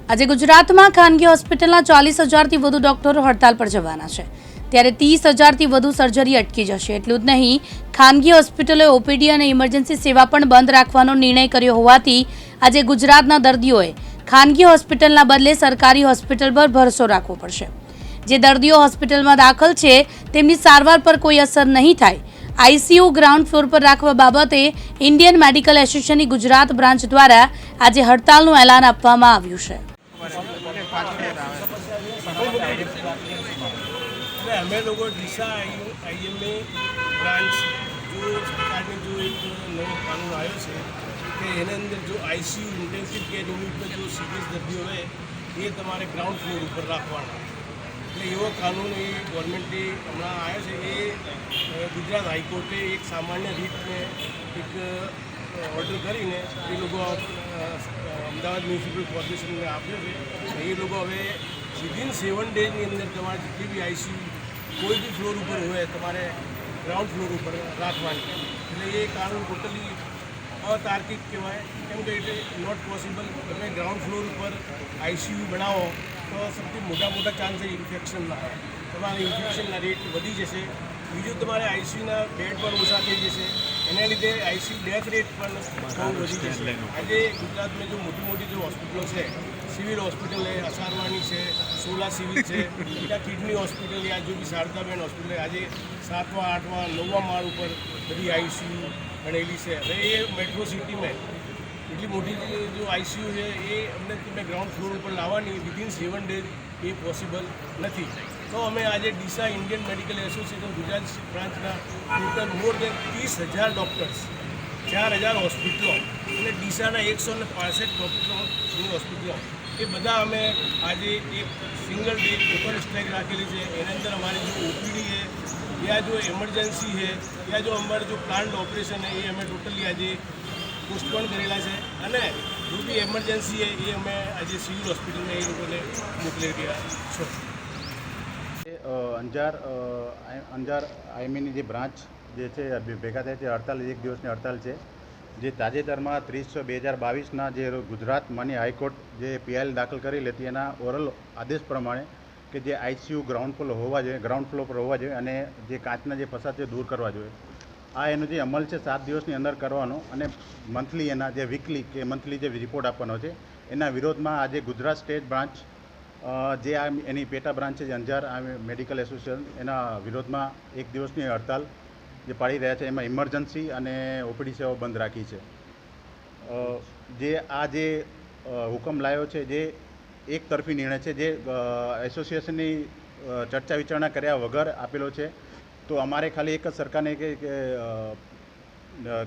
આજે ગુજરાતમાં ખાનગી હોસ્પિટલના 40,000થી વધુ ડોક્ટરો હડતાલ પર જવાના છે, ત્યારે 30,000થી વધુ સર્જરી અટકી જશે। એટલું જ નહીં, ખાનગી હોસ્પિટલોએ ઓપીડી અને ઇમરજન્સી સેવા પણ બંધ રાખવાનો નિર્ણય કર્યો હોવાથી આજે ગુજરાતના દર્દીઓએ ખાનગી હોસ્પિટલના બદલે સરકારી હોસ્પિટલ પર ભરોસો રાખવો પડશે। જે દર્દીઓ હોસ્પિટલમાં દાખલ છે તેમની સારવાર પર કોઈ અસર નહીં થાય। આઈસીયુ ગ્રાઉન્ડ ફ્લોર પર રાખવા બાબતે ઇન્ડિયન મેડિકલ એસોસિએશનની ગુજરાત બ્રાન્ચ દ્વારા આજે હડતાલનું એલાન આપવામાં આવ્યું છે। અમે લોકો દિશા આઈએમએ બ્રાન્ચ जो सरकार ने जो एक नया कानून आयो है कि एने अंदर जो आईसीयू इंटेंसिव केयर यूनिट में जो सीरियस दर्दियों है ये तमारे ग्राउंड फ्लोर पर रखवाना એટલે એવો કાનૂન એ ગવર્મેન્ટે હમણાં આવ્યો છે। એ ગુજરાત હાઈકોર્ટે એક સામાન્ય રીતને એક ઓર્ડર કરીને એ લોકો અમદાવાદ મ્યુનિસિપલ કોર્પોરેશનને આપ્યો છે। એ લોકો હવે વિધિન 7 ડેઝની અંદર તમારે જેટલી બી આઈસીયુ કોઈ બી ફ્લોર ઉપર હોય તમારે ગ્રાઉન્ડ ફ્લોર ઉપર રાખવાની। એટલે એ કાનૂન ટોટલી અતાર્કિક કહેવાય, કેમ કે ઇટ ઇઝ નોટ પોસિબલ। તમે ગ્રાઉન્ડ ફ્લોર ઉપર આઈસીયુ બનાવો તો સૌથી મોટા ચાન્સ છે ઇન્ફેક્શનના, તમારા ઇન્ફેક્શનના રેટ વધી જશે। બીજું તમારે આઈસીયુના બેડ પણ ઓછા થઈ જશે, એના લીધે આઈસીયુ ડેથ રેટ પણ બહુ વધી જશે। આજે ગુજરાતમાં जो મોટી जो હોસ્પિટલો છે, સિવિલ હોસ્પિટલ है, असारवाणी है, सोला सिविल है, या किडनी हॉस्पिटल या जो भी शारदाबेन हॉस्पिटल है, आज 7वां 8वां 9वां माળ ઉપર બધી આઈસીયુ બનેલી છે। હવે એ મેટ્રો સિટીમાં એટલી મોટી जो આઈસીયુ છે એ અમને તમે ગ્રાઉન્ડ ફ્લોર ઉપર લાવવાની વિધિન 7 ડેઝ એ પોસિબલ નથી। તો અમે આજે Deesa Indian medical association Gujarat બ્રાન્ચના ટોટલ મોર દેન 30,000 ડૉક્ટર્સ, 4,000 હોસ્પિટલો અને ડીસાના 165 ડૉક્ટરોની હોસ્પિટલો એ બધા અમે આજે એક સિંગલ डे पेपर स्ट्राइक રાખેલી છે। એના અંદર અમારી जो ओपीडी है या जो इमरजेंसी है या जो हमारे जो प्लांट ऑपरेशन है ये हमें टोटली आज पोस्टपोन करेला है। અને जो भी इमरजेंसी है ये हमें आज सिविल हॉस्पिटल में ये लोगों ने मोकली दिया छो। અંજાર આઈએમએની જે બ્રાન્ચ જે છે ભેગા થાય છે હડતાલ, એક દિવસની હડતાલ છે। જે તાજેતરમાં 30/6/2022ના જે ગુજરાત માન્ય હાઈકોર્ટ જે પીઆઈએલ દાખલ કરી લેતી એના ઓરલ આદેશ પ્રમાણે કે જે આઈસીયુ ગ્રાઉન્ડ ફ્લોર પર હોવા જોઈએ અને જે કાચના જે ફસાદ છે દૂર કરવા જોઈએ। આ એનો જે અમલ છે 7 દિવસની અંદર કરવાનો અને મંથલી એના જે વીકલી કે મંથલી જે રિપોર્ટ આપવાનો છે એના વિરોધમાં આજે ગુજરાત સ્ટેટ બ્રાન્ચ જે આ એની પેટા બ્રાન્ચ છે અંજાર મેડિકલ એસોસિએશન એના વિરોધમાં એક દિવસની હડતાલ જે પાડી રહ્યા છે। એમાં ઇમરજન્સી અને ઓપીડી સેવાઓ બંધ રાખી છે। જે આ જે હુકમ લાવ્યો છે જે એક તરફી નિર્ણય છે, જે એસોસિએશનની ચર્ચા વિચારણા કર્યા વગર આપેલો છે। તો અમારે ખાલી એક જ સરકારને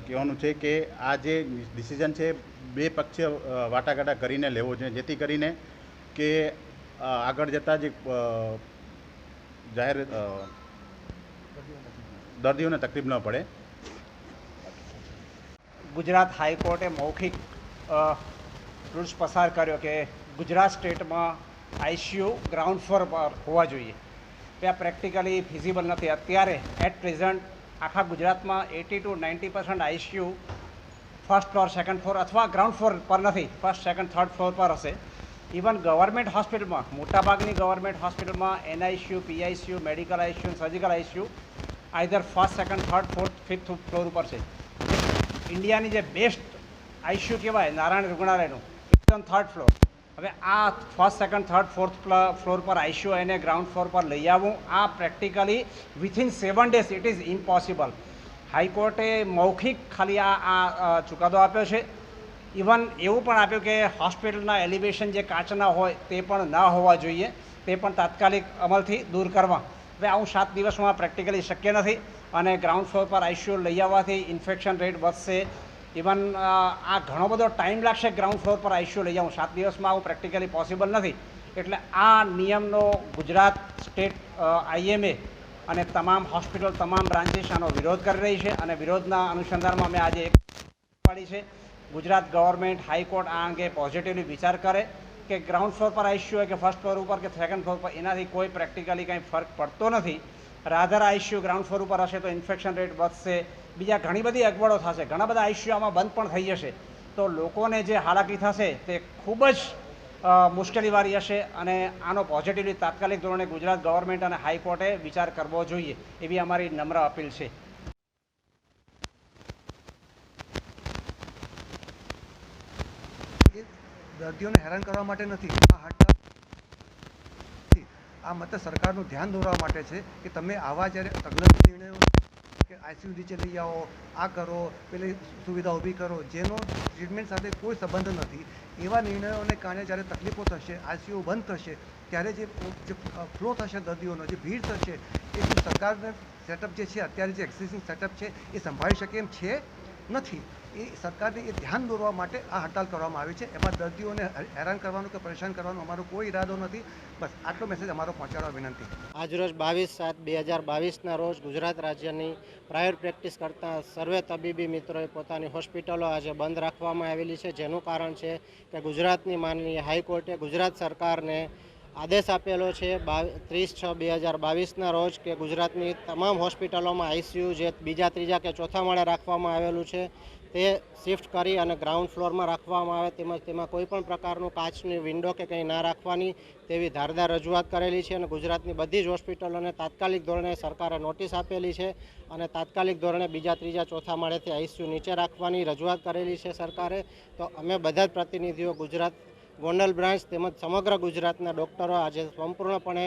કહેવાનું છે કે આ જે ડિસિઝન છે બે પક્ષીય વાટાઘાટા કરીને લેવો જોઈએ, જેથી કરીને કે આગળ જતાં જે જાહેર દર્દીઓને તકલીફ ન પડે। ગુજરાત હાઈકોર્ટે મૌખિક રૂલ્સ પસાર કર્યો કે ગુજરાત સ્ટેટમાં આઈસીયુ ગ્રાઉન્ડ ફ્લોર પર હોવા જોઈએ। ત્યાં પ્રેક્ટિકલી ફિઝિબલ નથી। અત્યારે એટ પ્રેઝન્ટ આખા ગુજરાતમાં 80 to 90% ICU first floor, second floor અથવા ગ્રાઉન્ડ ફ્લોર પર નથી, ફર્સ્ટ, સેકન્ડ, થર્ડ ફ્લોર પર હશે। ઇવન ગવર્મેન્ટ હોસ્પિટલમાં, મોટાભાગની ગવર્મેન્ટ હોસ્પિટલમાં NICU, PICU, medical ICU, surgical ICU either first, second, third, fourth, fifth floor ઉપર છે। ઇન્ડિયાની જે બેસ્ટ આઈસીયુ કહેવાય નારાયણ રૂગણાલયનું, ઇટ્સ ઓન થર્ડ ફ્લોર। હવે આ first, second, third, fourth floor પર આઈસીયુ એને ગ્રાઉન્ડ ફ્લોર પર લઈ આવવું આ practically within 7 days it is impossible. હાઈકોર્ટે મૌખિક ખાલી આ ચુકાદો આપ્યો છે। ઇવન એવું પણ આપ્યું કે હોસ્પિટલના એલિવેશન જે કાચના હોય તે પણ ના હોવા જોઈએ, તે પણ તાત્કાલિક અમલથી દૂર કરવા। હવે આવું 7 દિવસમાં પ્રેક્ટિકલી શક્ય નથી અને ગ્રાઉન્ડ ફ્લોર પર આઈસીયુ લઈ આવવાથી ઇન્ફેક્શન રેટ વધશે। ઇવન આ ઘણો બધો ટાઈમ લાગશે ગ્રાઉન્ડ ફ્લોર પર આઈસીયુ લઈ જાઉં, 7 દિવસમાં આવું પ્રેક્ટિકલી પોસિબલ નથી। એટલે આ નિયમનો ગુજરાત સ્ટેટ આઈએમએ અને તમામ હોસ્પિટલ, તમામ બ્રાન્ચીસ આનો વિરોધ કરી રહી છે અને વિરોધના અનુસંધાનમાં અમે આજે એક પાડી છે। ગુજરાત ગવર્મેન્ટ, હાઈકોર્ટ આ અંગે પોઝિટિવલી વિચાર કરે કે ગ્રાઉન્ડ ફ્લોર પર આઈસીયુ હોય કે ફર્સ્ટ ફ્લોર ઉપર કે સેકન્ડ ફ્લોર પર એનાથી કોઈ પ્રેક્ટિકલી કંઈ ફરક પડતો નથી। રાધર આઈસીયુ ગ્રાઉન્ડ ફ્લોર ઉપર હશે તો ઇન્ફેક્શન રેટ વધશે, બીજા ઘણી બધી અગવડો થશે, ઘણા બધા આઈસીયુ આમાં બંધ પણ થઈ જશે। તો લોકોને જે હાલાકી થશે તે ખૂબ જ મુશ્કેલીવાળી હશે અને આનો પોઝિટિવલી તાત્કાલિક ધોરણે ગુજરાત ગવર્મેન્ટ અને હાઈકોર્ટે વિચાર કરવો જોઈએ એવી અમારી નમ્ર અપીલ છે. એ દર્દીઓને હેરાન કરવા માટે નથી. આ હડતાલ આ માત્ર સરકારનું ધ્યાન દોરવા માટે છે કે તમે આવા જ્યારે તજ્ઞ નિર્ણયો કે આઈસીયુ નીચે લઈ આવો, આ કરો, પેલી સુવિધા ઊભી કરો, જેનો ટ્રીટમેન્ટ સાથે કોઈ સંબંધ નથી, એવા નિર્ણયોને કારણે જ્યારે તકલીફો થશે, આઈસીયુ બંધ થશે, ત્યારે જે ફ્લો થશે દર્દીઓનો, જે ભીડ થશે, એ સરકારને સેટઅપ જે છે અત્યારે જે એક્ઝિસ્ટિંગ સેટઅપ છે એ સંભાળી શકે એમ છે નથી. એ સરકારને એ ધ્યાન દોરવા માટે આ હડતાલ કરવામાં આવી છે. એમાં દર્દીઓને હેરાન કરવાનું કે પરેશાન કરવાનો અમારો કોઈ ઈરાદો નથી. બસ આટલો મેસેજ અમારો પહોંચાડવા વિનંતી. આજરોજ 22/7/2022ના રોજ ગુજરાત રાજ્યની પ્રાઇવેટ પ્રેક્ટિસ કરતા સર્વે તબીબી મિત્રોએ પોતાની હોસ્પિટલો આજે બંધ રાખવામાં આવેલી છે. જેનું કારણ છે કે ગુજરાતની માનનીય હાઈકોર્ટે ગુજરાત સરકારને આદેશ આપેલો છે 30/6/2022ના રોજ કે ગુજરાતની તમામ હોસ્પિટલોમાં આઈસીયુ જે બીજા, ત્રીજા કે ચોથા માળે રાખવામાં આવેલું છે તે શિફ્ટ કરી અને ગ્રાઉન્ડ ફ્લોરમાં રાખવામાં આવે, તેમજ તેમાં કોઈ પણ પ્રકારનું કાચની વિન્ડો કે કંઈ ના રાખવાની તેવી ધારદાર રજૂઆત કરેલી છે. અને ગુજરાતની બધી જ હોસ્પિટલોને તાત્કાલિક ધોરણે સરકારે નોટિસ આપેલી છે અને તાત્કાલિક ધોરણે બીજા, ત્રીજા, ચોથા માળેથી આઈસીયુ નીચે રાખવાની રજૂઆત કરેલી છે સરકારે. તો અમે બધા જ પ્રતિનિધિઓ ગુજરાત ગોંડલ બ્રાન્ચ તેમજ સમગ્ર ગુજરાતના ડૉક્ટરો આજે સંપૂર્ણપણે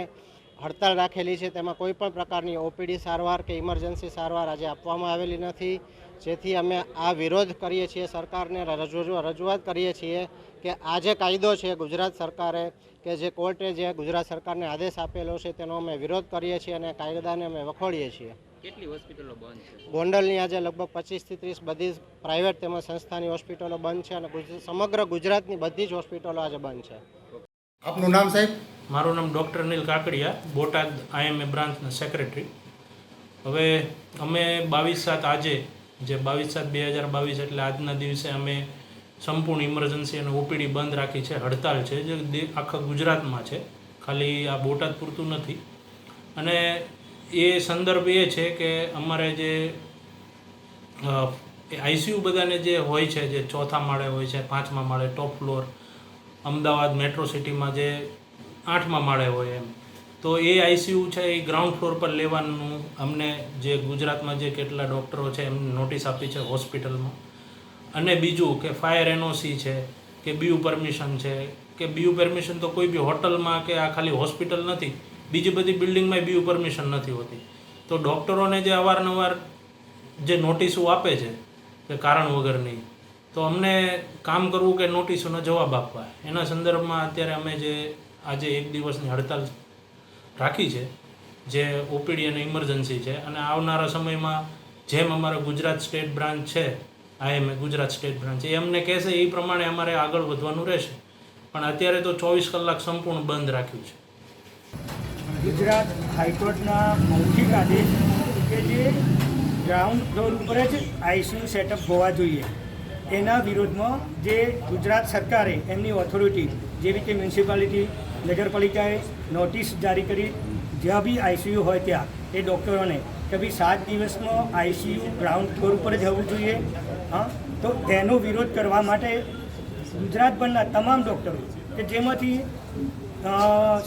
હડતાલ રાખેલી છે. તેમાં કોઈ પણ પ્રકારની ઓપીડી સારવાર કે ઇમરજન્સી સારવાર આજે આપવામાં આવેલી નથી. જેથી અમે આ વિરોધ કરીએ છીએ, સરકારને રજૂઆત કરીએ છીએ કે આ જે કાયદો છે ગુજરાત સરકારે કે જે કોર્ટે જે ગુજરાત સરકારને આદેશ આપેલો છે તેનો અમે વિરોધ કરીએ છીએ અને કાયદાને અમે વખોડીએ છીએ. કેટલી હોસ્પિટલો બંધ છે? ગોંડલની આજે લગભગ 25થી 30 બધી પ્રાઇવેટ તેમજ સંસ્થાની હોસ્પિટલો બંધ છે અને સમગ્ર ગુજરાતની બધી જ હોસ્પિટલો આજે બંધ છે. આપનું નામ સાહેબ? મારું નામ ડૉક્ટર અનિલ કાકડિયા, બોટાદ IMA બ્રાન્ચના સેક્રેટરી. હવે અમે 22/7 આજે જે 22/7/2022 એટલે આજના દિવસે અમે સંપૂર્ણ ઇમરજન્સી અને ઓપીડી બંધ રાખી છે. હડતાલ છે જે આખા ગુજરાતમાં છે, ખાલી આ બોટાદ પૂરતું નથી. અને એ સંદર્ભ એ છે કે અમારે જે આઈસીયુ બધાને જે હોય છે, જે ચોથા માળે હોય છે, 5મા માળે ટોપ ફ્લોર, અમદાવાદ મેટ્રો સિટીમાં જે 8મા માળે હોય એમ, તો એ આઈસીયુ છે એ ગ્રાઉન્ડ ફ્લોર પર લેવાનું અમને જે ગુજરાતમાં જે કેટલા ડૉક્ટરો છે એમને નોટિસ આપી છે હોસ્પિટલમાં. અને બીજું કે ફાયર એનઓસી છે કે બીયુ પરમિશન છે કે બીયુ પરમિશન તો કોઈ બી હોટલમાં કે આ ખાલી હોસ્પિટલ નથી, બીજી બધી બિલ્ડિંગમાં બીયુ પરમિશન નથી હોતી. તો ડૉક્ટરોને જે અવારનવાર જે નોટિસો આપે છે કે કારણ વગરની, તો અમને કામ કરવું કે નોટિસોનો જવાબ આપવા, એના સંદર્ભમાં અત્યારે અમે જે આજે 1 દિવસની હડતાલ રાખી છે જે ઓપીડી અને ઇમરજન્સી છે. અને આવનારા સમયમાં જેમ અમારા ગુજરાત સ્ટેટ બ્રાન્ચ છે, IMA ગુજરાત સ્ટેટ બ્રાન્ચ, એ અમને કહેશે એ પ્રમાણે અમારે આગળ વધવાનું રહેશે. પણ અત્યારે તો 24 કલાક સંપૂર્ણ બંધ રાખ્યું છે. ગુજરાત હાઈકોર્ટના મૌખિક આદેશ કે જે ગ્રાઉન્ડ ફ્લોર ઉપર જ આઈસીયુ સેટઅપ હોવા જોઈએ, એના વિરોધમાં જે ગુજરાત સરકારે એમની ઓથોરિટી જેવી કે મ્યુનિસિપાલિટી, નગરપાલિકાએ નોટિસ જારી કરી જ્યાં બી આઈસીયુ હોય ત્યાં એ ડૉક્ટરોને કે ભાઈ 7 દિવસમાં આઈસીયુ ગ્રાઉન્ડ ફ્લોર ઉપર જ હોવું જોઈએ. તો તેનો વિરોધ કરવા માટે ગુજરાતભરના તમામ ડૉક્ટરો કે જેમાંથી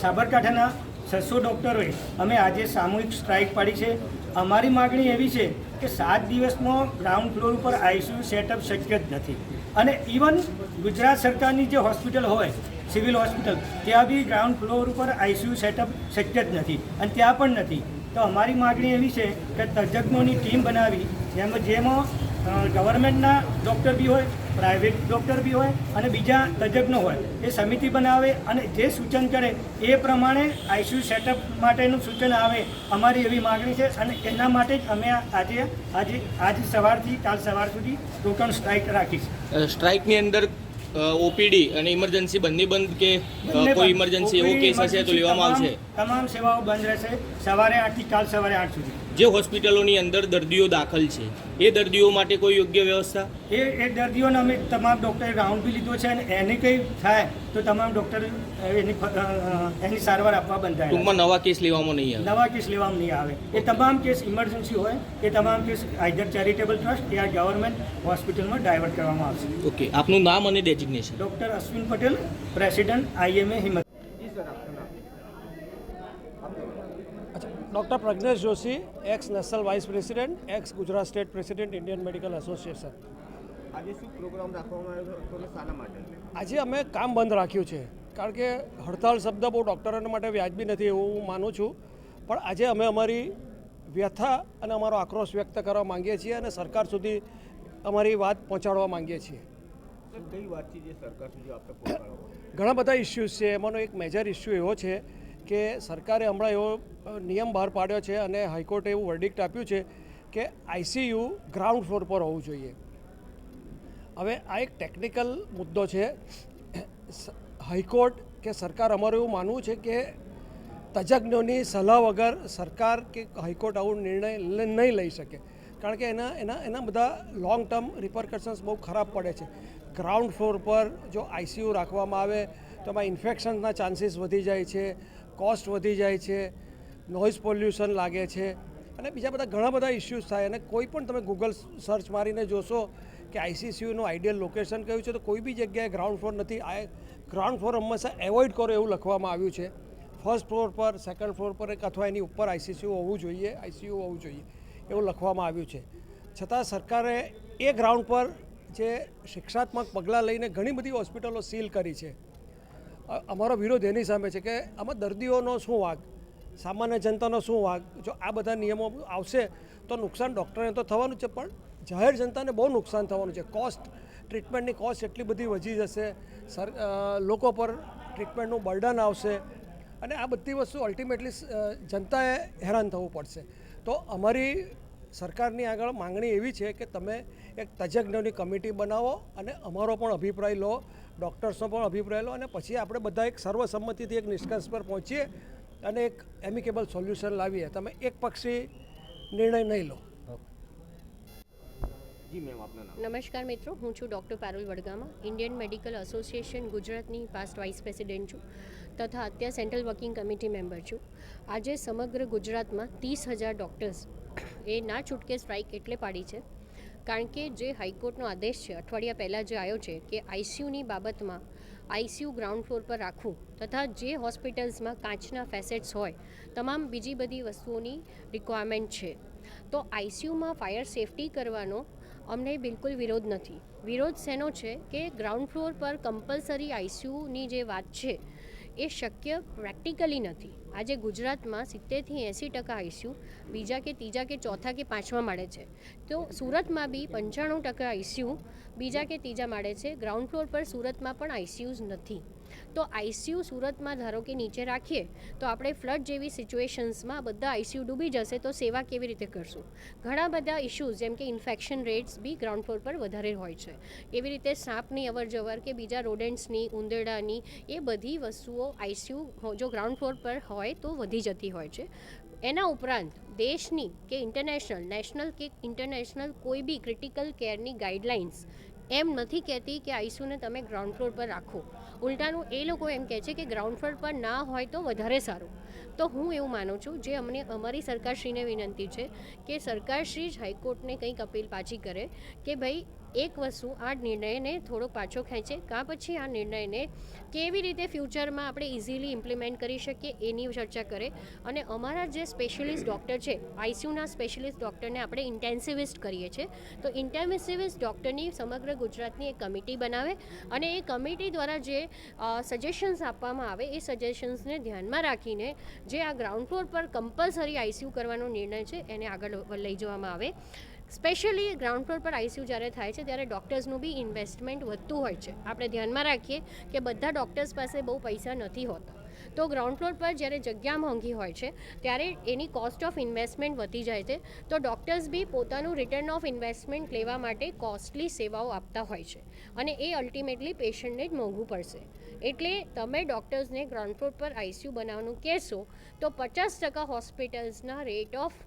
સાબરકાંઠાના 600 ડૉક્ટરોએ અમે આજે સામૂહિક સ્ટ્રાઇક પાડી છે. અમારી માગણી એવી છે કે 7 દિવસમાં ગ્રાઉન્ડ ફ્લોર ઉપર આઈસીયુ સેટઅપ શક્ય જ નથી. અને ઇવન ગુજરાત સરકારની જે હોસ્પિટલ હોય, સિવિલ હોસ્પિટલ, ત્યાં બી ગ્રાઉન્ડ ફ્લોર ઉપર આઈસીયુ સેટઅપ શક્ય જ નથી અને ત્યાં પણ નથી. તો અમારી માગણી એવી છે કે તજજ્ઞોની ટીમ બનાવી જેમાં ગવર્મેન્ટના ડૉક્ટર બી હોય, પ્રાઇવેટ ડૉક્ટર બી હોય અને બીજા તજજ્ઞો હોય, એ સમિતિ બનાવે અને જે સૂચન કરે એ પ્રમાણે આઈસીયુ સેટઅપ માટેનું સૂચન આવે. અમારી એવી માગણી છે અને એના માટે જ અમે આજે સવારથી કાલ સવાર સુધી ટોકન સ્ટ્રાઇક રાખીશ. સ્ટ્રાઇકની અંદર ઓપીડી અને ઇમરજન્સી બંને બંધ કે કોઈ ઇમરજન્સી એવો કેસ હશે તો લેવામાં આવશે? તમામ સેવાઓ બંધ રહેશે સવારે 8 થી કાલ સવારે 8 સુધી. જે હોસ્પિટલોની અંદર દર્દીઓ દાખલ છે એ દર્દીઓ માટે કોઈ યોગ્ય વ્યવસ્થા? એ દર્દીઓને અમે તમામ ડૉક્ટરે રાઉન્ડ બી લીધો છે અને એને કંઈ થાય તો તમામ ડૉક્ટર એની સારવાર આપવા બંધાયેલા ટૂંકમાં નવા કેસ લેવામાં નહીં આવે? નવા કેસ લેવામાં નહીં આવે. એ તમામ કેસ ઇમરજન્સી હોય એ તમામ કેસ આઈધર ચેરિટેબલ ટ્રસ્ટ યા ગવર્મેન્ટ હોસ્પિટલમાં ડાયવર્ટ કરવામાં આવશે. ઓકે, આપનું નામ અને designation? Doctor Ashwin Patel, president IMA હિંમત. Doctor Pradnyesh Joshi, x national vice president, x Gujarat state president, Indian medical association. આજે શું પ્રોગ્રામ રાખવામાં આવ્યો હતો અને શાના માટે? આજે અમે કામ બંધ રાખ્યું છે કારણ કે હડતાળ શબ્દ બહુ ડૉક્ટરોને માટે વ્યાજબી નથી એવું હું માનું છું, પણ આજે અમે અમારી વ્યથા અને અમારો આક્રોશ વ્યક્ત કરવા માંગીએ છીએ અને સરકાર સુધી અમારી વાત પહોંચાડવા માંગીએ છીએ. કઈ વાત છે જે સરકાર સુધી આપણે પહોંચાડવા? ઘણા બધા ઇસ્યુઝ છે. એમાંનો એક મેજર ઇસ્યુ એવો છે કે સરકારે હમણાં એવો નિયમ બહાર પાડ્યો છે અને હાઈકોર્ટે એવું વર્ડિક્ટ આપ્યું છે કે ICU ગ્રાઉન્ડ ફ્લોર પર હોવું જોઈએ. હવે આ એક ટેકનિકલ મુદ્દો છે. હાઈકોર્ટ કે સરકાર અમારું એવું માનવું છે કે તજજ્ઞોની સલાહ વગર સરકાર કે હાઈકોર્ટ આવો નિર્ણય નહીં લઈ શકે, કારણ કે એના બધા લોંગ ટર્મ રિપરકશન્સ બહુ ખરાબ પડે છે. ગ્રાઉન્ડ ફ્લોર પર જો ICU રાખવામાં આવે તો એમાં ઇન્ફેક્શનના ચાન્સીસ વધી જાય છે, કોસ્ટ વધી જાય છે, નોઇઝ પોલ્યુશન લાગે છે અને બીજા બધા ઘણા બધા ઇસ્યુઝ થાય. અને કોઈ પણ તમે ગૂગલ સર્ચ મારીને જોશો કે ICCUનું આઈડિયલ લોકેશન કયું છે તો કોઈ બી જગ્યાએ ગ્રાઉન્ડ ફ્લોર નથી. આ ગ્રાઉન્ડ ફ્લોર હંમેશા એવોઇડ કરો એવું લખવામાં આવ્યું છે. ફર્સ્ટ ફ્લોર પર, સેકન્ડ ફ્લોર પર અથવા એની ઉપર ICU હોવું જોઈએ એવું લખવામાં આવ્યું છે. છતાં સરકારે એ ગ્રાઉન્ડ પર જે શિક્ષાત્મક પગલાં લઈને ઘણી બધી હોસ્પિટલો સીલ કરી છે. અમારો વિરોધ એની સામે છે કે આમાં દર્દીઓનો શું વાંક, સામાન્ય જનતાનો શું વાંક? જો આ બધા નિયમો આવશે તો નુકસાન ડૉક્ટરને તો થવાનું છે, પણ જાહેર જનતાને બહુ નુકસાન થવાનું છે. ટ્રીટમેન્ટની કોસ્ટ એટલી બધી વધી જશે, લોકો પર ટ્રીટમેન્ટનું બર્ડન આવશે અને આ બધી વસ્તુ અલ્ટિમેટલી જનતાએ હેરાન થવું પડશે. તો અમારી સરકારની આગળ માંગણી એવી છે કે તમે એક તજજ્ઞોની કમિટી બનાવો અને અમારો પણ અભિપ્રાય લો, ડૉક્ટર્સનો પણ અભિપ્રાય લો અને પછી આપણે બધા એક સર્વસંમતિથી એક નિષ્કર્ષ પર પહોંચીએ અને એક એમિકેબલ સોલ્યુશન લાવીએ. તમે એક પક્ષી નિર્ણય નહીં લો. જી મેમ, આપનું નામ? નમસ્કાર મિત્રો, હું છું doctor Parul Vadgama, Indian medical association ગુજરાતની પાસ્ટ વાઇસ પ્રેસિડેન્ટ છું તથા અત્યારે સેન્ટ્રલ વર્કિંગ કમિટી મેમ્બર છું. આજે સમગ્ર ગુજરાતમાં 30,000 ડૉક્ટર્સ એ ના છૂટકે સ્ટ્રાઇક એટલે પાડી છે કારણ કે જે હાઈકોર્ટનો આદેશ છે અઠવાડિયા પહેલાં જે આવ્યો છે કે ICUની બાબતમાં ICU ગ્રાઉન્ડ ફ્લોર પર રાખવું તથા જે હોસ્પિટલ્સમાં કાચના ફેસેટ્સ હોય તમામ બીજી બધી વસ્તુઓની રિક્વાયરમેન્ટ છે, તો ICUમાં ફાયર સેફટી કરવાનો અમને બિલકુલ વિરોધ નથી. વિરોધ શેનો છે કે ગ્રાઉન્ડ ફ્લોર પર કમ્પલસરી ICUની જે વાત છે એ શક્ય પ્રેક્ટિકલી નથી. આજે ગુજરાતમાં 70થી 80% ICU બીજા કે ત્રીજા કે ચોથા કે પાંચમા માળે છે, તો સુરતમાં બી 95% ICU બીજા કે ત્રીજા માળે છે. ગ્રાઉન્ડ ફ્લોર પર સુરતમાં પણ ICUs નથી. તો ICU સુરતમાં ધારો કે નીચે રાખીએ તો આપણે ફ્લડ જેવી સિચ્યુએશન્સમાં બધા ICU ડૂબી જશે તો સેવા કેવી રીતે કરશું? ઘણા બધા ઇશ્યુઝ જેમ કે ઇન્ફેક્શન રેટ્સ બી ગ્રાઉન્ડ ફ્લોર પર વધારે હોય છે. એવી રીતે સાપની અવરજવર કે બીજા રોડેન્ટ્સની, ઉંદરડાની એ બધી વસ્તુઓ ICU જો ગ્રાઉન્ડ ફ્લોર પર હોય તો વધી જતી હોય છે. એના ઉપરાંત દેશની કે ઇન્ટરનેશનલ, નેશનલ કે ઇન્ટરનેશનલ કોઈ બી ક્રિટિકલ કેરની ગાઈડલાઇન્સ એમ નથી કહેતી કે ICUને તમે ગ્રાઉન્ડ ફ્લોર પર રાખો. ઉલટાનું એ લોકો એમ કહે છે કે ગ્રાઉન્ડ ફ્લોર પર ના હોય તો વધારે સારું. તો હું એવું માનું છું, જે અમારી સરકારશ્રીને વિનંતી છે કે સરકારશ્રી જ હાઈકોર્ટને કંઈક અપીલ પાછી કરે કે ભાઈ એક વસ્તુ આ નિર્ણયને થોડો પાછો ખેંચે, કાં પછી આ નિર્ણયને કેવી રીતે ફ્યુચરમાં આપણે ઇઝીલી ઇમ્પ્લિમેન્ટ કરી શકીએ એની ચર્ચા કરે. અને અમારા જે સ્પેશિયલિસ્ટ ડૉક્ટર છે, ICUના સ્પેશિયલિસ્ટ ડૉક્ટરને આપણે ઇન્ટેન્સિવિસ્ટ કરીએ છીએ, તો ઇન્ટેન્સિવિસ્ટ ડૉક્ટરની સમગ્ર ગુજરાતની એક કમિટી બનાવે અને એ કમિટી દ્વારા જે સજેશન્સ આપવામાં આવે એ સજેશન્સને ધ્યાનમાં રાખીને જે આ ગ્રાઉન્ડ ફ્લોર પર કમ્પલસરી ICU કરવાનો નિર્ણય છે એને આગળ લઈ જવામાં આવે. સ્પેશિયલી ગ્રાઉન્ડ ફ્લોર પર ICU જ્યારે થાય છે ત્યારે ડૉક્ટર્સનું બી ઇન્વેસ્ટમેન્ટ વધતું હોય છે. આપણે ધ્યાનમાં રાખીએ કે બધા ડૉક્ટર્સ પાસે બહુ પૈસા નથી હોતા, તો ગ્રાઉન્ડ ફ્લોર પર જ્યારે જગ્યા મોંઘી હોય છે ત્યારે એની કોસ્ટ ઓફ ઇન્વેસ્ટમેન્ટ વધી જાય છે. તો ડૉક્ટર્સ બી પોતાનું રિટર્ન ઓફ ઇન્વેસ્ટમેન્ટ લેવા માટે કોસ્ટલી સેવાઓ આપતા હોય છે અને એ અલ્ટિમેટલી પેશન્ટને જ મોંઘું પડશે. એટલે તમે ડૉક્ટર્સને ગ્રાઉન્ડ ફ્લોર પર ICU બનાવવાનું કહેશો તો 50% હોસ્પિટલ્સના રેટ ઓફ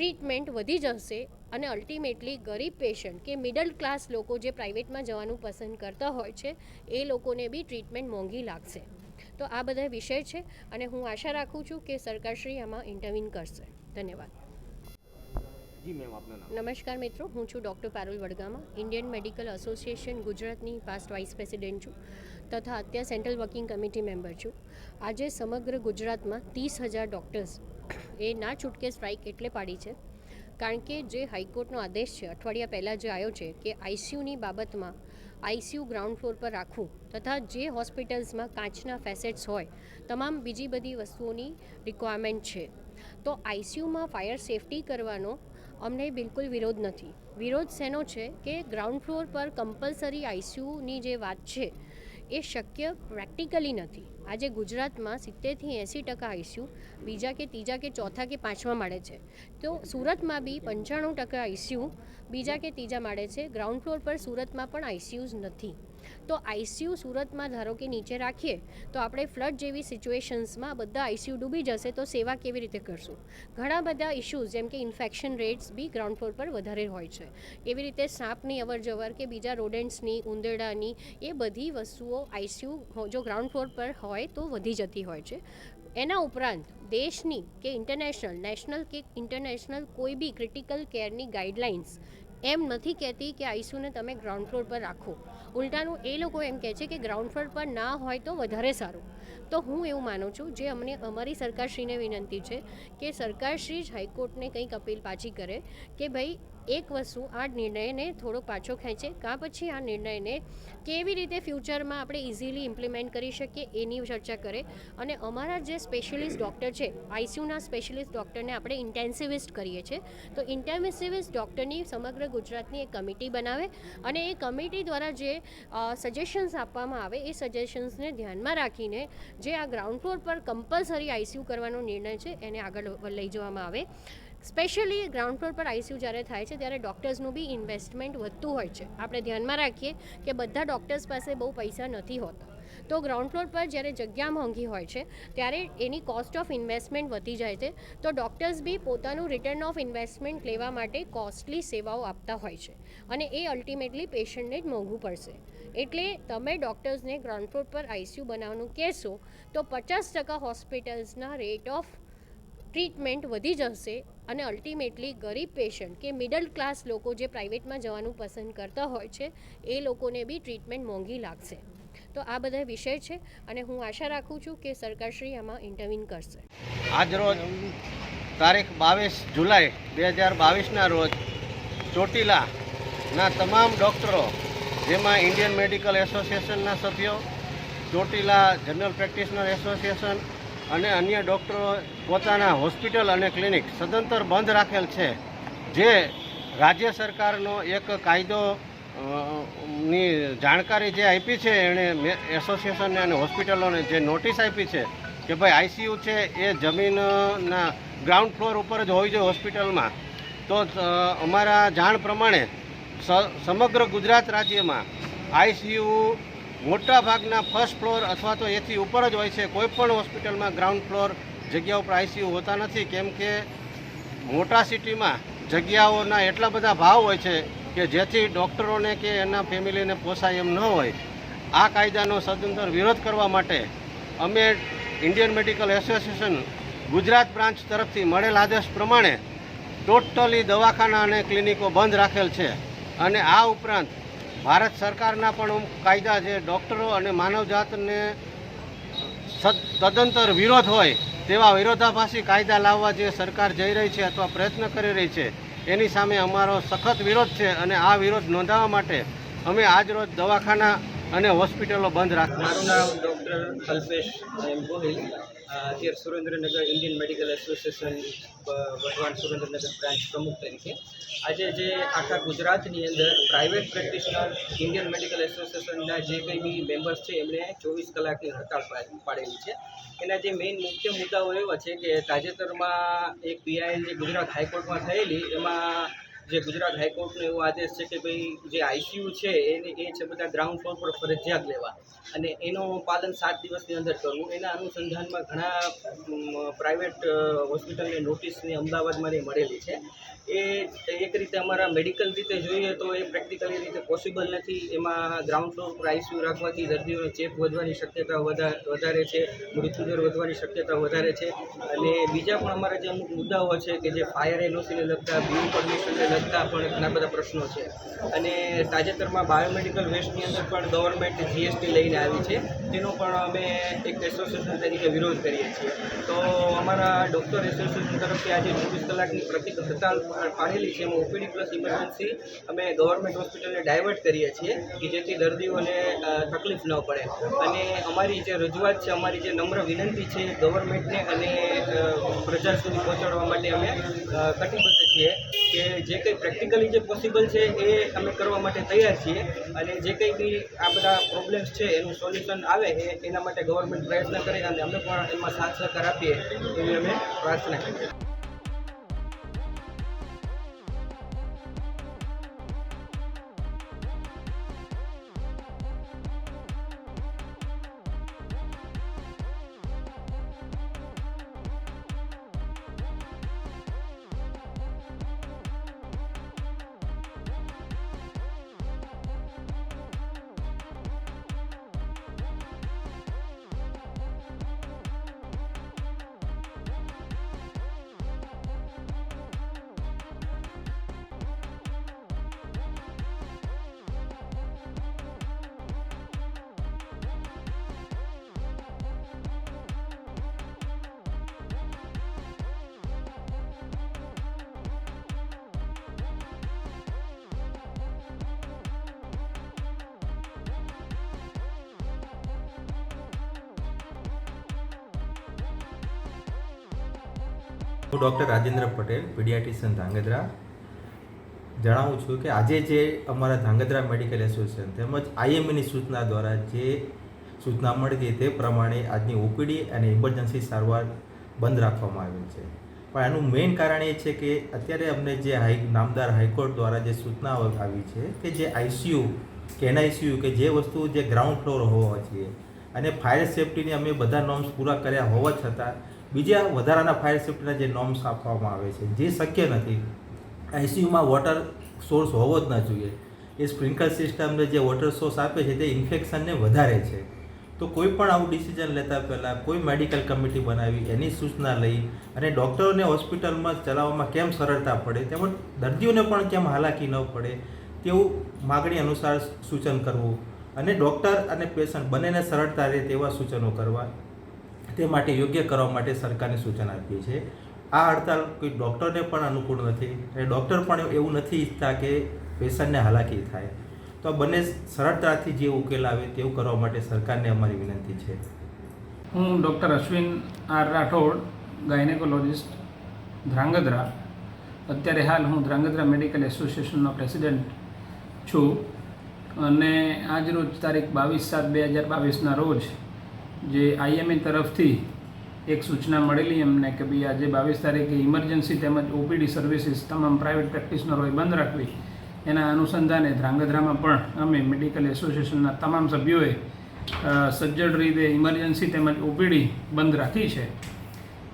ટ્રીટમેન્ટ વધી જશે અને અલ્ટિમેટલી ગરીબ પેશન્ટ કે મિડલ ક્લાસ લોકો જે પ્રાઇવેટમાં જવાનું પસંદ કરતા હોય છે એ લોકોને બી ટ્રીટમેન્ટ મોંઘી લાગશે. તો આ બધા વિષય છે અને હું આશા રાખું છું કે સરકારશ્રી આમાં ઇન્ટરવીન કરશે. ધન્યવાદ. જી મેમ, આપનું નામ? નમસ્કાર મિત્રો, હું છું doctor Parul Vadgama, Indian medical association ગુજરાતની પાસ્ટ વાઇસ પ્રેસિડેન્ટ છું તથા અત્યારે સેન્ટ્રલ વર્કિંગ કમિટી મેમ્બર છું. આજે સમગ્ર ગુજરાતમાં 30,000 ડૉક્ટર્સ એ ના છૂટકે સ્ટ્રાઇક એટલે પાડી છે કારણ કે જે હાઈકોર્ટનો આદેશ છે અઠવાડિયા પહેલાં જે આવ્યો છે કે આઈસીયુની બાબતમાં આઈસીયુ ગ્રાઉન્ડ ફ્લોર પર રાખવું તથા જે હોસ્પિટલ્સમાં કાચના ફેસેટ્સ હોય તમામ બીજી બધી વસ્તુઓની રિક્વાયરમેન્ટ છે. તો આઈસીયુમાં ફાયર સેફટી કરવાનો અમને બિલકુલ વિરોધ નથી. વિરોધ શેનો છે કે ગ્રાઉન્ડ ફ્લોર પર કમ્પલસરી આઈસીયુની જે વાત છે એ શક્ય પ્રેક્ટિકલી નથી. આજે ગુજરાતમાં 70થી 80% આઈસીયુ બીજા કે ત્રીજા કે ચોથા કે પાંચમા માળે છે. તો સુરતમાં બી 95% આઈસીયુ બીજા કે ત્રીજા માળે છે. ગ્રાઉન્ડ ફ્લોર પર સુરતમાં પણ આઈસીયુઝ નથી. તો આઈસીયુ સુરતમાં ધારો કે નીચે રાખીએ તો આપણે ફ્લડ જેવી સિચ્યુએશન્સમાં બધા આઈસીયુ ડૂબી જશે તો સેવા કેવી રીતે કરશું? ઘણા બધા ઇશ્યુઝ જેમ કે ઇન્ફેક્શન રેટ્સ બી ગ્રાઉન્ડ ફ્લોર પર વધારે હોય છે. એવી રીતે સાપની અવરજવર કે બીજા રોડેન્ટ્સની, ઉંદરડાની એ બધી વસ્તુઓ આઈસીયુ જો ગ્રાઉન્ડ ફ્લોર પર હોય તો વધી જતી હોય છે. એના ઉપરાંત દેશની કે ઇન્ટરનેશનલ, નેશનલ કે ઇન્ટરનેશનલ કોઈ બી ક્રિટિકલ કેરની ગાઈડલાઇન્સ એમ નથી કહેતી કે આઈસીયુને તમે ગ્રાઉન્ડ ફ્લોર પર રાખો. ઉલટાનું એ લોકો એમ કહે છે કે ગ્રાઉન્ડ ફ્લોર પર ના હોય તો વધારે સારું. તો હું એવું માનું છું, જે અમારી સરકારશ્રીને વિનંતી છે કે સરકારશ્રી જ હાઈકોર્ટને કંઈક અપીલ પાછી કરે કે ભાઈ એક વસ્તુ આ નિર્ણયને થોડો પાછો ખેંચે કાં પછી આ નિર્ણયને કેવી રીતે ફ્યુચરમાં આપણે ઇઝીલી ઇમ્પ્લિમેન્ટ કરી શકીએ એની ચર્ચા કરે. અને અમારા જે સ્પેશિયલિસ્ટ ડૉક્ટર છે, આઈસીયુના સ્પેશિયલિસ્ટ ડૉક્ટરને આપણે ઇન્ટેન્સિવિસ્ટ કરીએ છીએ. તો ઇન્ટેન્સિવિસ્ટ ડૉક્ટરની સમગ્ર ગુજરાતની એક કમિટી બનાવે અને એ કમિટી દ્વારા જે સજેશન્સ આપવામાં આવે એ સજેશન્સને ધ્યાનમાં રાખીને જે આ ગ્રાઉન્ડ ફ્લોર પર કમ્પલસરી આઈસીયુ કરવાનો નિર્ણય છે એને આગળ લઈ જવામાં આવે. સ્પેશિયલી ગ્રાઉન્ડ ફ્લોર પર આઈસીયુ જ્યારે થાય છે ત્યારે ડૉક્ટર્સનું બી ઇન્વેસ્ટમેન્ટ વધતું હોય છે. આપણે ધ્યાનમાં રાખીએ કે બધા ડૉક્ટર્સ પાસે બહુ પૈસા નથી હોતા. તો ગ્રાઉન્ડ ફ્લોર પર જ્યારે જગ્યા મોંઘી હોય છે ત્યારે એની કોસ્ટ ઓફ ઇન્વેસ્ટમેન્ટ વધી જાય છે. તો ડૉક્ટર્સ બી પોતાનું રિટર્ન ઓફ ઇન્વેસ્ટમેન્ટ લેવા માટે કોસ્ટલી સેવાઓ આપતા હોય છે અને એ અલ્ટિમેટલી પેશન્ટને જ મોંઘું પડશે. એટલે તમે ડૉક્ટર્સને ગ્રાઉન્ડ ફ્લોર પર આઈસીયુ બનાવવાનું કહેશો તો 50% હોસ્પિટલ્સના રેટ ઓફ ટ્રીટમેન્ટ વધી જશે અને અલ્ટિમેટલી ગરીબ પેશન્ટ કે મિડલ ક્લાસ લોકો જે પ્રાઇવેટમાં જવાનું પસંદ કરતા હોય છે એ લોકોને બી ટ્રીટમેન્ટ મોંઘી લાગશે. તો આ બધા વિષય છે અને હું આશા રાખું છું કે સરકારશ્રી આમાં ઇન્ટરવીન કરશે. આજરોજ તારીખ 22 જુલાઈ 2022ના રોજ ચોટીલાના તમામ ડૉક્ટરો, જેમાં ઇન્ડિયન મેડિકલ એસોસિએશનના સભ્યો, ચોટીલા જનરલ પ્રેક્ટિશનર એસોસિએશન અને અન્ય ડૉક્ટરો પોતાના હોસ્પિટલ અને ક્લિનિક સદંતર બંધ રાખેલ છે. જે રાજ્ય સરકારનો એક કાયદો ની જાણકારી જે આપી છે એણે એસોસિએશનને અને હોસ્પિટલોને જે નોટિસ આપી છે કે ભાઈ આઈસીયુ છે એ જમીનના ગ્રાઉન્ડ ફ્લોર ઉપર જ હોવી જોઈએ હોસ્પિટલમાં. તો અમારા જાણ પ્રમાણે સમગ્ર ગુજરાત રાજ્યમાં આઈસીયુ મોટા ભાગના ફર્સ્ટ ફ્લોર અથવા તો એથી ઉપર જ હોય છે. કોઈ પણ હોસ્પિટલમાં ગ્રાઉન્ડ ફ્લોર જગ્યા ઉપર આઈસીયુ હોતા નથી, કેમ કે મોટા સિટીમાં જગ્યાઓના એટલા બધા ભાવ હોય છે કે જેથી ડૉક્ટરોને કે એના ફેમિલીને પોસાય એમ ન હોય. આ કાયદાનો સદંતર વિરોધ કરવા માટે અમે Indian medical association Gujarat branch તરફથી મળેલ આદેશ પ્રમાણે ટોટલી દવાખાના અને ક્લિનિકો બંધ રાખેલ છે. અને આ ઉપરાંત ભારત સરકારના પણ કાયદા જે ડૉક્ટરો અને માનવજાતને તદંતર વિરોધ હોય તેવા વિરોધાભાસી કાયદા લાવવા જે સરકાર જઈ રહી છે અથવા પ્રયત્ન કરી રહી છે એની સામે અમારો સખત વિરોધ છે. અને આ વિરોધ નોંધાવવા માટે અમે આજરોજ દવાખાના અને હોસ્પિટલો બંધ રાખી. મારું નામ ડૉક્ટર અલ્પેશ એમ ગોહિલ, અત્યારે Surendranagar Indian medical association Wadhwan Surendranagar branch પ્રમુખ તરીકે. આજે જે આખા ગુજરાતની અંદર પ્રાઇવેટ પ્રેક્ટિશનર ઇન્ડિયન મેડિકલ એસોસિએશનના જે કંઈ બી મેમ્બર્સ છે એમણે 24 કલાકની હડતાળ પાડેલી છે. એના જે મેઇન મુખ્ય મુદ્દાઓ એવા છે કે તાજેતરમાં એક પીઆઈએલ જે ગુજરાત હાઈકોર્ટમાં થયેલી એમાં જે ગુજરાત હાઈકોર્ટનો એવો આદેશ છે કે ભાઈ જે આઈસીયુ છે એ છે બધા ગ્રાઉન્ડ ફ્લોર પર ફરજિયાત લેવા અને એનો પાલન 7 દિવસની અંદર કરવું. એના અનુસંધાનમાં ઘણા પ્રાઇવેટ હોસ્પિટલની નોટિસની અમદાવાદમાં મળેલી છે. એ એક રીતે અમારા મેડિકલ રીતે જોઈએ તો એ પ્રેક્ટિકલી રીતે પોસિબલ નથી. એમાં ગ્રાઉન્ડ ફ્લોર પર આઈસીયુ રાખવાથી દર્દીઓનો ચેપ વધવાની શક્યતા વધારે છે, મૃત્યુદર વધવાની શક્યતા વધારે છે. અને બીજા પણ અમારા જે અમુક મુદ્દાઓ છે કે જે ફાયર એનઓસીને લગતા, બ્લુ પરમિશનને લગતા પણ ઘણા બધા પ્રશ્નો છે. અને તાજેતરમાં બાયોમેડિકલ વેસ્ટની અંદર પણ ગવર્મેન્ટ જીએસટી લઈને આવી છે, તેનો પણ અમે એક એસોસિએશન તરીકે વિરોધ કરીએ છીએ. તો અમારા ડૉક્ટર એસોસિએશન તરફથી આજે 24 કલાકની પ્રતિક હડતાલ પાડેલી છે. એમાં ઓપીડી પ્લસ ઇમરજન્સી અમે ગવર્મેન્ટ હોસ્પિટલને ડાયવર્ટ કરીએ છીએ કે જેથી દર્દીઓને તકલીફ ન પડે. અને અમારી જે રજૂઆત છે, અમારી જે નમ્ર વિનંતી છે ગવર્મેન્ટને અને પ્રજા સુધી પહોંચાડવા માટે અમે કટિબદ્ધ છીએ કે જે કંઈ પ્રેક્ટિકલી જે પોસિબલ છે એ અમે કરવા માટે તૈયાર છીએ. અને જે કંઈ બી આ બધા પ્રોબ્લેમ્સ છે એનું સોલ્યુશન આવે એના માટે ગવર્મેન્ટ પ્રયત્ન કરે અને અમે પણ એમાં સાથ સહકાર આપીએ એવી અમે પ્રાર્થના કરીએ. હું ડૉક્ટર રાજેન્દ્ર પટેલ, પીડિયાટ્રિશિયન ધાંગધ્રા જણાવું છું કે આજે જે અમારા ધાંગધ્રા મેડિકલ એસોસિએશન તેમજ આઈએમએની સૂચના દ્વારા જે સૂચના મળી હતી તે પ્રમાણે આજની ઓપીડી અને ઇમરજન્સી સારવાર બંધ રાખવામાં આવેલ છે. પણ આનું મેઇન કારણ એ છે કે અત્યારે અમને જે નામદાર હાઈકોર્ટ દ્વારા જે સૂચનાઓ આવી છે કે જે આઈસીયુ કે એનઆઈસીયુ કે જે વસ્તુ જે ગ્રાઉન્ડ ફ્લોર હોવા જોઈએ અને ફાયર સેફ્ટીની અમે બધા નોર્મ્સ પૂરા કર્યા હોવા છતાં બીજા વધારાના ફાયર સેફ્ટીના જે નોર્મ્સ આપવામાં આવે છે જે શક્ય નથી. આઈસીયુમાં વોટર સોર્સ હોવો જ ન જોઈએ. એ સ્પ્રિંકલર સિસ્ટમને જે વોટર સોર્સ આપે છે તે ઇન્ફેક્શનને વધારે છે. તો કોઈ પણ આવું ડિસિઝન લેતા પહેલાં કોઈ મેડિકલ કમિટી બનાવી એની સૂચના લઈ અને ડૉક્ટરોને હોસ્પિટલમાં ચલાવવામાં કેમ સરળતા પડે તેમજ દર્દીઓને પણ કેમ હાલાકી ન પડે તેવું માગણી અનુસાર સૂચન કરવું અને ડૉક્ટર અને પેશન્ટ બંનેને સરળતા રહે તેવા સૂચનો કરવા, તે માટે યોગ્ય કરવા માટે સરકારને સૂચન આપીએ છીએ. આ હડતાલ કોઈ ડૉક્ટરને પણ અનુકૂળ નથી અને ડૉક્ટર પણ એવું નથી ઈચ્છતા કે પેશન્ટને હાલાકી થાય. તો આ બંને સરળતાથી જે ઉકેલ આવે તેવું કરવા માટે સરકારને અમારી વિનંતી છે. હું doctor Ashwin R Rathod, gynaecologist, Dhrangadhra. અત્યારે હાલ હું ધ્રાંગધ્રા મેડિકલ એસોસિએશનનો પ્રેસિડેન્ટ છું અને આજરોજ તારીખ 22/7/2022ના રોજ જે આઈએમએ તરફથી એક સૂચના મળેલી એમને કે ભાઈ આજે 22 તારીખે ઇમરજન્સી તેમજ ઓપીડી સર્વિસીસ તમામ પ્રાઇવેટ પ્રેક્ટિશનરોએ બંધ રાખવી. એના અનુસંધાને ધ્રાંગધ્રામાં પણ અમે મેડિકલ એસોસિએશનના તમામ સભ્યોએ સજ્જડ રીતે ઇમરજન્સી તેમજ ઓપીડી બંધ રાખી છે.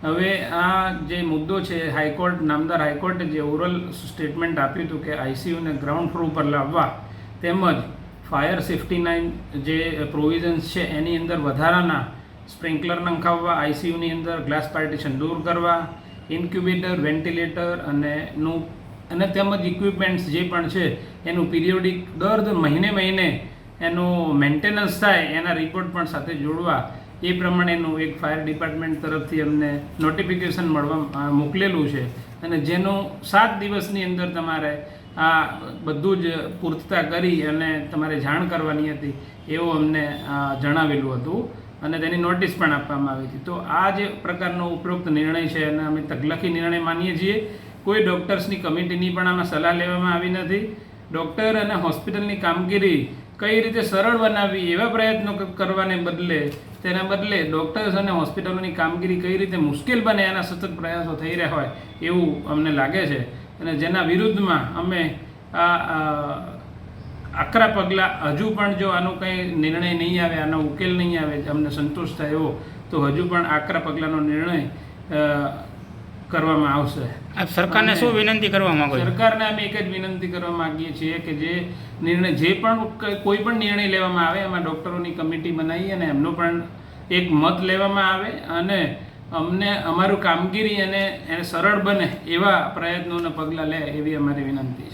હવે આ જે મુદ્દો છે હાઈકોર્ટ, નામદાર હાઈકોર્ટે જે ઓરલ સ્ટેટમેન્ટ આપ્યું હતું કે આઈસીયુને ગ્રાઉન્ડ ફ્લોર પર લાવવા તેમજ ફાયર સેફ્ટીના જે પ્રોવિઝન્સ છે એની અંદર વધારાના સ્પ્રિંકલર નંખાવવા, આઈસીયુની અંદર ગ્લાસ પાર્ટીશન દૂર કરવા, ઇન્ક્યુબેટર, વેન્ટિલેટર અને તેમજ ઇક્વિપમેન્ટ્સ જે પણ છે એનું પીરિયોડિક દર મહિને એનું મેન્ટેનન્સ થાય એના રિપોર્ટ પણ સાથે જોડવા, એ પ્રમાણેનું એક ફાયર ડિપાર્ટમેન્ટ તરફથી અમને નોટિફિકેશન મોકલેલું છે અને જેનું 7 દિવસની અંદર તમારે આ બધું જ પૂર્તતા કરી અને તમારે જાણ કરવાની હતી એવું અમને જણાવેલું હતું અને તેની નોટિસ પણ આપવામાં આવી હતી. તો આ જે પ્રકારનો ઉપરોક્ત નિર્ણય છે અને અમે તકલખી નિર્ણય માનીએ છીએ. કોઈ ડૉક્ટર્સની કમિટીની પણ આમાં સલાહ લેવામાં આવી નથી. ડૉક્ટર અને હોસ્પિટલની કામગીરી કઈ રીતે સરળ બનાવવી એવા પ્રયત્નો કરવાને બદલે તેના બદલે ડૉક્ટર્સ અને હોસ્પિટલોની કામગીરી કઈ રીતે મુશ્કેલ બને એના સતત પ્રયાસો થઈ રહ્યા હોય એવું અમને લાગે છે. અને જેના વિરુદ્ધમાં અમે આ આકરા પગલાં હજુ પણ જો આનો કંઈ નિર્ણય નહીં આવે, આનો ઉકેલ નહીં આવે, અમને સંતોષ થાય એવો, તો હજુ પણ આકરા પગલાંનો નિર્ણય કરવામાં આવશે. આપ સરકારને શું વિનંતી કરવા માંગો છો? સરકારને અમે એક જ વિનંતી કરવા માગીએ છીએ કે જે નિર્ણય કોઈ પણ નિર્ણય લેવામાં આવે એમાં ડૉક્ટરોની કમિટી બનાવી અને એમનો પણ એક મત લેવામાં આવે અને અમને અમારું કામગીરી અને એને સરળ બને એવા પ્રયત્નોને પગલાં લે એવી અમારી વિનંતી છે.